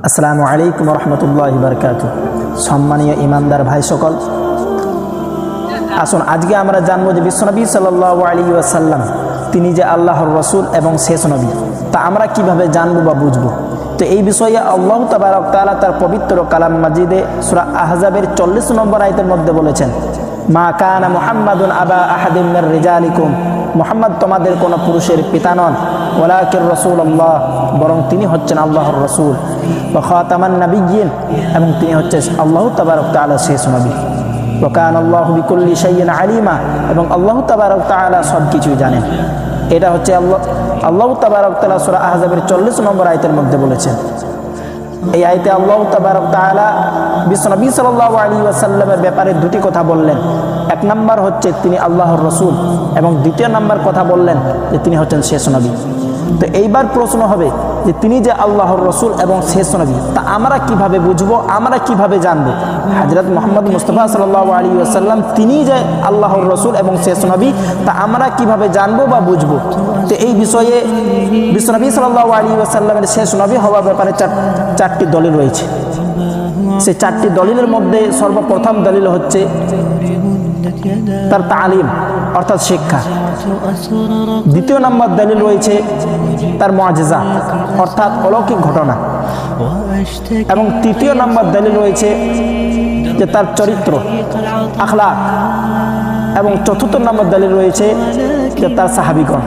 আসসালামু আলাইকুম রহমতুল্লাহি বারকাতুহু। সম্মানীয় ইমানদার ভাই সকল, আসুন আজকে আমরা জানবো যে বিশ্বনবী সাল্লাল্লাহু আলাইহি ওয়াসাল্লাম তিনি যে আল্লাহর রসুল এবং শেষ নবী, তা আমরা কিভাবে জানবো বা বুঝবো। তো এই বিষয়ে আল্লাহ তাবারক তাআলা তার পবিত্র কালাম মাজিদে সূরা আহজাবের 40 নম্বর আয়াতের মধ্যে বলেছেন, মা কানা মুহাম্মাদুন আবা আহাদিম মির রিজালিকুম, মুহাম্মদ তোমাদের কোনো পুরুষের পিতা নন, ওয়ালাকির রাসূলুল্লাহ, বরং তিনি হচ্ছেন আল্লাহর রসুল, ওয়া খাতামান নাবিয়্যিন, এবং তিনি হচ্ছেন আল্লাহ তাবারক তাআলা শেষ নবী, ওয়া কানা আল্লাহু বিকুল্লি শাইইন আলিমা, এবং আল্লাহ তাবারক তাআলা সব কিছুই জানেন। এটা হচ্ছে আল্লাহ তাবারক তাআলা সূরা আহজাবের 40 নম্বর আয়াতের মধ্যে বলেছেন। এই আয়াতে আল্লাহ তাবারক তাআলা বিশ্বনবী সাল্লাল্লাহু আলাইহি ওয়াসাল্লামের ব্যাপারে দুটি কথা বললেন। এক নাম্বার হচ্ছে তিনি আল্লাহর রসুল, এবং দ্বিতীয় নাম্বার কথা বললেন যে তিনি হচ্ছেন শেষ নবী। তো এইবার প্রশ্ন হবে যে তিনি যে আল্লাহর রসুল এবং শেষ নবী, তা আমরা কিভাবে বুঝবো, আমরা কিভাবে জানবো। হযরত মুহাম্মদ মুস্তাফা সাল্লাল্লাহু আলাইহি ওয়াসাল্লাম তিনি যে আল্লাহর রসুল এবং শেষ নবী, তা আমরা কিভাবে জানবো বা বুঝবো। তো এই বিষয়ে বিশ্বনবী সাল্লাল্লাহু আলাইহি ওয়াসাল্লামের শেষ নবী হওয়ার ব্যাপারে চারটি দলিল রয়েছে। সেই চারটি দলিলের মধ্যে সর্বপ্রথম দলিল হচ্ছে তার তালিম অর্থাৎ শিক্ষা। দ্বিতীয় নম্বর দলিল রয়েছে তার মুআজিজা অর্থাৎ অলৌকিক ঘটনা, এবং তৃতীয় নম্বর দলিল রয়েছে যে তার চরিত্র আখলাক, এবং চতুর্থ নম্বর দলিল রয়েছে যে তার সাহাবীগণ।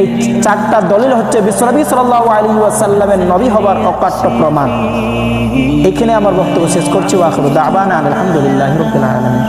এই চারটা দলিল হচ্ছে বিশ্বনবী সাল্লাল্লাহু আলাইহি ওয়াসাল্লামের নবী হবার অকাট্য প্রমাণ। এখানে আমার বক্তব্য শেষ করছি। ওয়া আখিরু দাওয়ানা আলহামদুলিল্লাহি রাব্বিল আলামিন।